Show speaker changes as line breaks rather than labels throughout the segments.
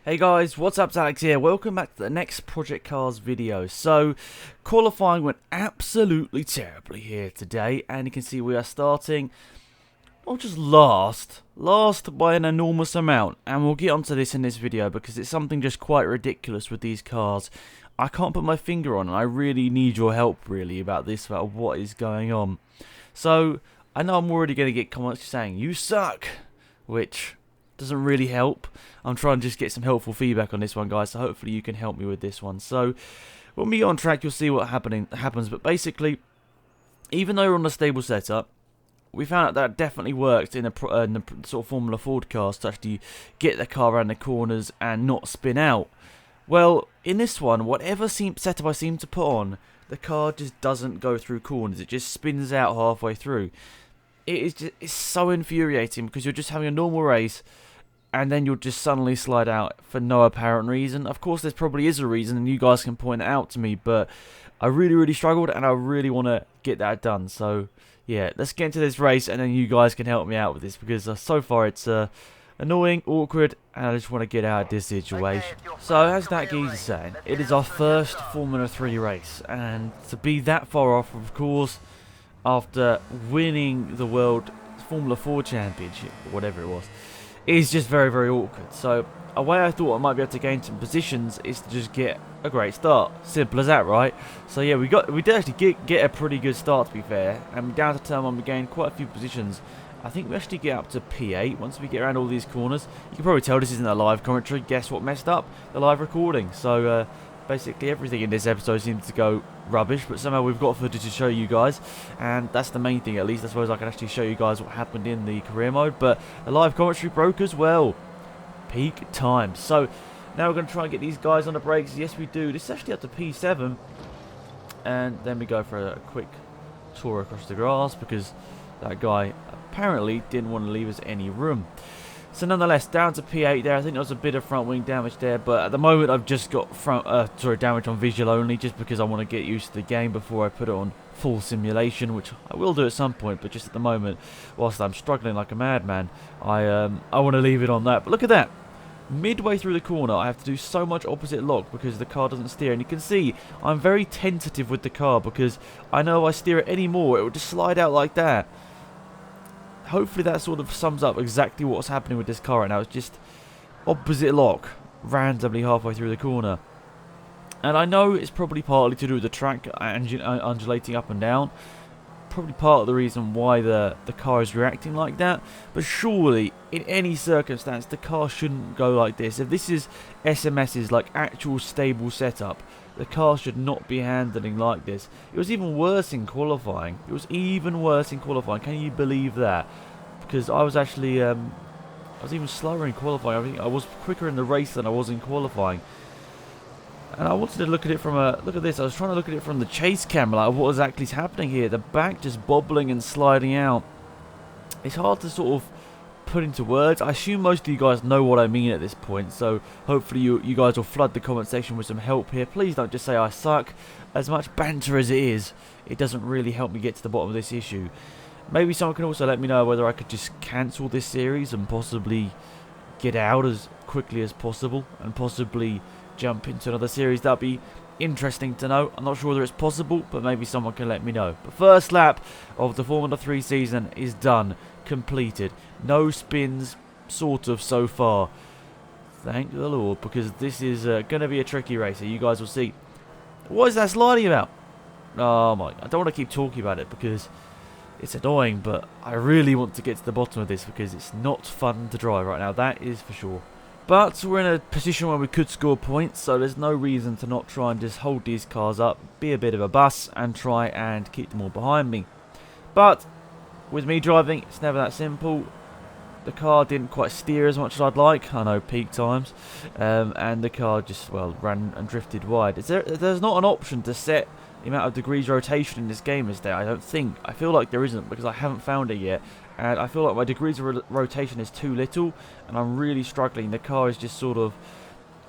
Hey guys, what's up? It's Alex here. Welcome back to the next Project Cars video. So, qualifying went absolutely terribly here today, and you can see we are starting, not just last by an enormous amount, and we'll get onto this in this video because it's something just quite ridiculous with these cars. I can't put my finger on, and I really need your help really about this, about what is going on. So, I know I'm already going to get comments saying, you suck, which doesn't really help. I'm trying to just get some helpful feedback on this one, guys, so hopefully you can help me with this one. So, when we get on track, you'll see what happens, but basically, even though we're on a stable setup, we found out that definitely worked in the sort of Formula Ford cars to actually get the car around the corners and not spin out. Well, in this one, whatever setup I seem to put on, the car just doesn't go through corners. It just spins out halfway through. It's so infuriating because you're just having a normal race and then you'll just suddenly slide out for no apparent reason. Of course, there probably is a reason and you guys can point it out to me, but I really struggled and I really want to get that done. So, yeah, let's get into this race and then you guys can help me out with this because so far it's annoying, awkward, and I just want to get out of this situation. So, as that geezer saying, it is our first Formula 3 race, and to be that far off, of course, after winning the World Formula 4 Championship, or whatever it was, is just very awkward. So, a way I thought I might be able to gain some positions is to just get a great start. Simple as that, right? So yeah, we did actually get a pretty good start, to be fair, and down to turn 1 we gained quite a few positions. I think we actually get up to P8 once we get around all these corners. You can probably tell this isn't a live commentary. Guess what messed up? The live recording. So basically everything in this episode seems to go rubbish, but somehow we've got footage to show you guys, and that's the main thing. At least I suppose I can actually show you guys what happened in the career mode, but the live commentary broke as well. Peak time. So now we're going to try and get these guys on the brakes. Yes, we do. This is actually up to P7, and then we go for a quick tour across the grass because that guy apparently didn't want to leave us any room. So nonetheless, down to P8 there. I think there was a bit of front wing damage there, but at the moment I've just got damage on visual only, just because I want to get used to the game before I put it on full simulation, which I will do at some point, but just at the moment, whilst I'm struggling like a madman, I want to leave it on that. But look at that. Midway through the corner, I have to do so much opposite lock because the car doesn't steer, and you can see I'm very tentative with the car because I know if I steer it any more, it will just slide out like that. Hopefully that sort of sums up exactly what's happening with this car right now. It's just opposite lock randomly halfway through the corner. And I know it's probably partly to do with the track undulating up and down. Probably part of the reason why the car is reacting like that. But surely, in any circumstance, the car shouldn't go like this. If this is SMS's like actual stable setup, the car should not be handling like this. It was even worse in qualifying. Can you believe that? Because I was actually, I was even slower in qualifying. I think I was quicker in the race than I was in qualifying. And I wanted to look at it from look at this. I was trying to look at it from the chase camera, like what exactly is happening here. The back just bobbling and sliding out. It's hard to sort of put into words. I assume most of you guys know what I mean at this point, so hopefully you guys will flood the comment section with some help here. Please don't just say I suck. As much banter as it is, it doesn't really help me get to the bottom of this issue. Maybe someone can also let me know whether I could just cancel this series and possibly get out as quickly as possible and possibly jump into another series. That'd be interesting to know. I'm not sure whether it's possible, but maybe someone can let me know. But first lap of the Formula 3 season is done, completed. No spins, sort of, so far. Thank the Lord, because this is going to be a tricky race. So you guys will see. What is that sliding about? Oh my, I don't want to keep talking about it because it's annoying, but I really want to get to the bottom of this because it's not fun to drive right now, that is for sure. But we're in a position where we could score points, so there's no reason to not try and just hold these cars up, be a bit of a bus, and try and keep them all behind me. But with me driving, it's never that simple. The car didn't quite steer as much as I'd like. I know, peak times. And the car just, well, ran and drifted wide. There's not an option to set the amount of degrees rotation in this game, is there? I don't think. I feel like there isn't because I haven't found it yet. And I feel like my degrees of rotation is too little, and I'm really struggling. The car is just sort of,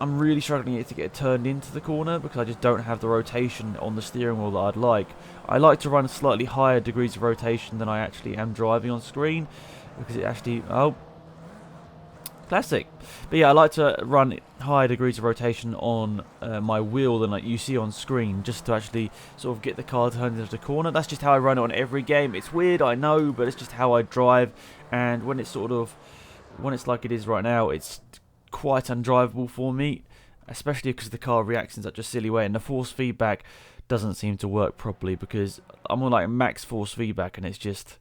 I'm really struggling to get it turned into the corner because I just don't have the rotation on the steering wheel that I'd like. I like to run slightly higher degrees of rotation than I actually am driving on screen because it actually, oh, classic. But yeah, I like to run higher degrees of rotation on my wheel than like you see on screen, just to actually sort of get the car turned into the corner. That's just how I run it on every game. It's weird, I know, but it's just how I drive. And when it's like it is right now, it's quite undrivable for me, especially because the car reacts in such a silly way, and the force feedback doesn't seem to work properly because I'm on like max force feedback, and it's just,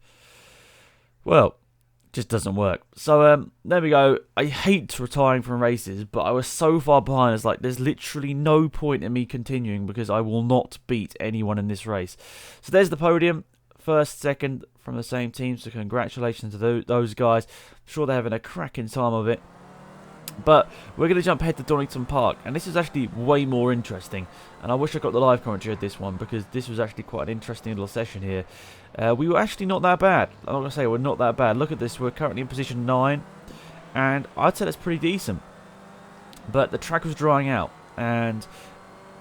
well, just doesn't work. So there we go. I hate retiring from races, but I was so far behind. It's like there's literally no point in me continuing because I will not beat anyone in this race. So there's the podium, first, second from the same team. So congratulations to those guys. I'm sure they're having a cracking time of it. But we're going to jump ahead to Donington Park, and this is actually way more interesting, and I wish I got the live commentary of this one because this was actually quite an interesting little session here. We were actually not that bad. I'm not going to say we're not that bad. Look at this, we're currently in position 9, and I'd say that's pretty decent. But the track was drying out, and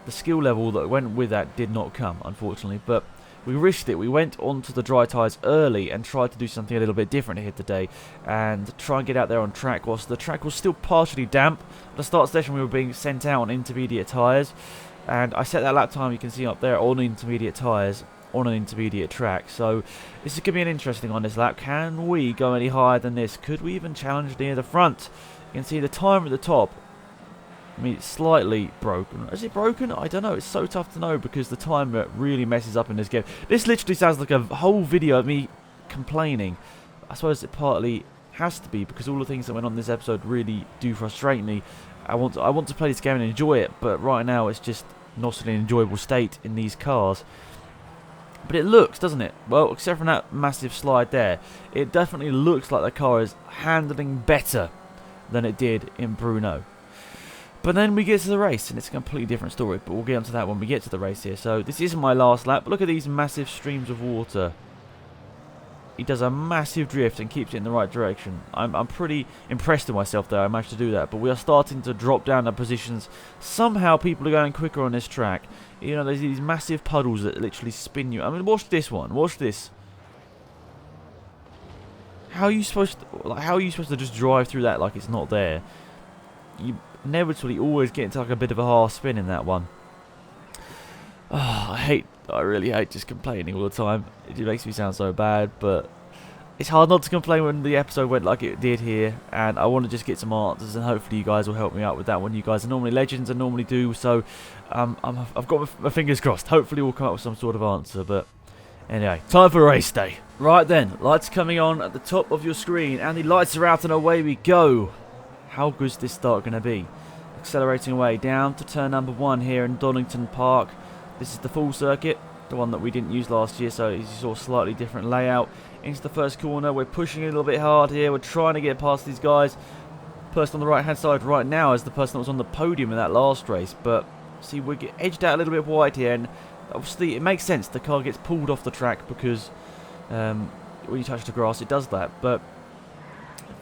the skill level that went with that did not come, unfortunately. But we risked it. We went onto the dry tyres early and tried to do something a little bit different here today and try and get out there on track whilst the track was still partially damp. At the start session we were being sent out on intermediate tyres, and I set that lap time you can see up there on intermediate tyres on an intermediate track. So this is going to be an interesting on this lap. Can we go any higher than this? Could we even challenge near the front? You can see the timer at the top. I mean, it's slightly broken. Is it broken? I don't know. It's so tough to know because the timer really messes up in this game. This literally sounds like a whole video of me complaining. I suppose it partly has to be because all the things that went on in this episode really do frustrate me. I want to play this game and enjoy it, but right now it's just not in an enjoyable state in these cars. But it looks, doesn't it? Well, except for that massive slide there, it definitely looks like the car is handling better than it did in Brno. But then we get to the race, and it's a completely different story, but we'll get onto that when we get to the race here. So this isn't my last lap, but look at these massive streams of water. He does a massive drift and keeps it in the right direction. I'm pretty impressed with myself there. I managed to do that, but we are starting to drop down the positions. Somehow people are going quicker on this track. You know, there's these massive puddles that literally spin you. I mean, watch this one. Watch this. How are you supposed to just drive through that like it's not there? You inevitably always get into like a bit of a half spin in that one. Oh, I really hate just complaining all the time. It makes me sound so bad, but it's hard not to complain when the episode went like it did here, and I want to just get some answers, and hopefully you guys will help me out with that one. You guys are normally legends and normally do, so I've got my fingers crossed. Hopefully we'll come up with some sort of answer, but anyway, time for race day. Right then, lights coming on at the top of your screen, and the lights are out and away we go. How good is this start going to be? Accelerating away down to turn number 1 here in Donington Park. This is the full circuit, the one that we didn't use last year, so it's sort of slightly different layout. Into the first corner, we're pushing a little bit hard here. We're trying to get past these guys. Person on the right hand side right now is the person that was on the podium in that last race, but see, we get edged out a little bit wide here, and obviously it makes sense. The car gets pulled off the track because when you touch the grass it does that, but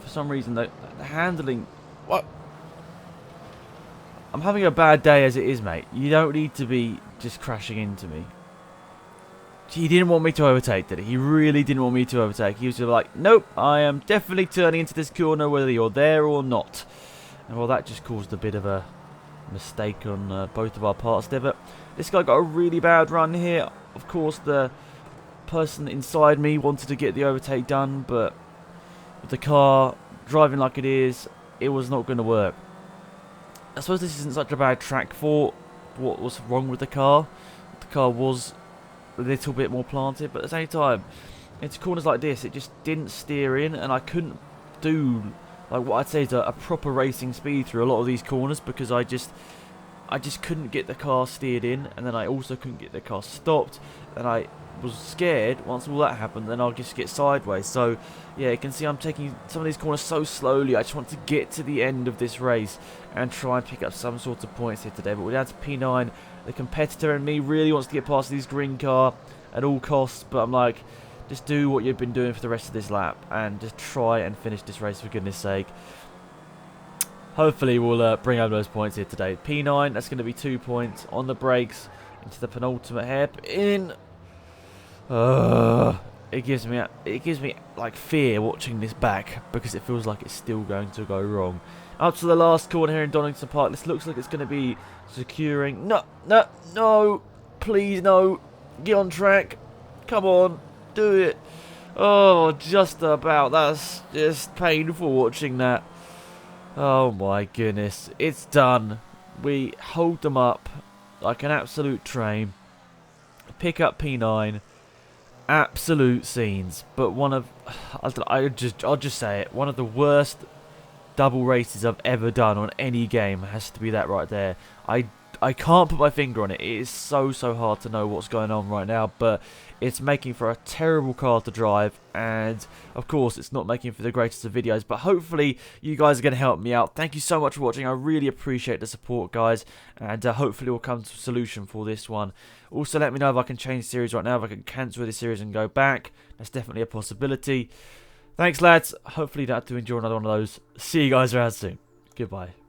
for some reason the handling... What? I'm having a bad day as it is, mate. You don't need to be just crashing into me. He didn't want me to overtake, did he? He really didn't want me to overtake. He was just like, nope, I am definitely turning into this corner whether you're there or not. And well, that just caused a bit of a mistake on both of our parts there. But this guy got a really bad run here. Of course, the person inside me wanted to get the overtake done, but with the car driving like it is, it was not going to work. I suppose this isn't such a bad track for what was wrong with the car. The car was a little bit more planted, but at the same time, into corners like this, it just didn't steer in, and I couldn't do like what I'd say is a proper racing speed through a lot of these corners because I just couldn't get the car steered in, and then I also couldn't get the car stopped, and I was scared once all that happened then I'll just get sideways. So yeah, you can see I'm taking some of these corners so slowly. I just want to get to the end of this race and try and pick up some sort of points here today, but we're down to P9. The competitor in me really wants to get past this green car at all costs, but I'm like, just do what you've been doing for the rest of this lap and just try and finish this race for goodness sake. Hopefully we'll bring home those points here today. P9, that's going to be 2 points on the brakes into the penultimate hairpin. It gives me like fear watching this back because it feels like it's still going to go wrong. Up to the last corner here in Donington Park. This looks like it's going to be securing. No, no, no. Please, no. Get on track. Come on. Do it. Oh, just about. That's just painful watching that. Oh, my goodness. It's done. We hold them up like an absolute train. Pick up P9. Absolute scenes. But one of... I'll just say it. One of the worst double races I've ever done on any game has to be that right there. I can't put my finger on it. It is so hard to know what's going on right now, but it's making for a terrible car to drive, and of course it's not making for the greatest of videos, but hopefully you guys are going to help me out. Thank you so much for watching. I really appreciate the support, guys, and hopefully we'll come to a solution for this one. Also, let me know if I can change the series right now, if I can cancel the series and go back. That's definitely a possibility. Thanks, lads. Hopefully you don't have to endure another one of those. See you guys around soon. Goodbye.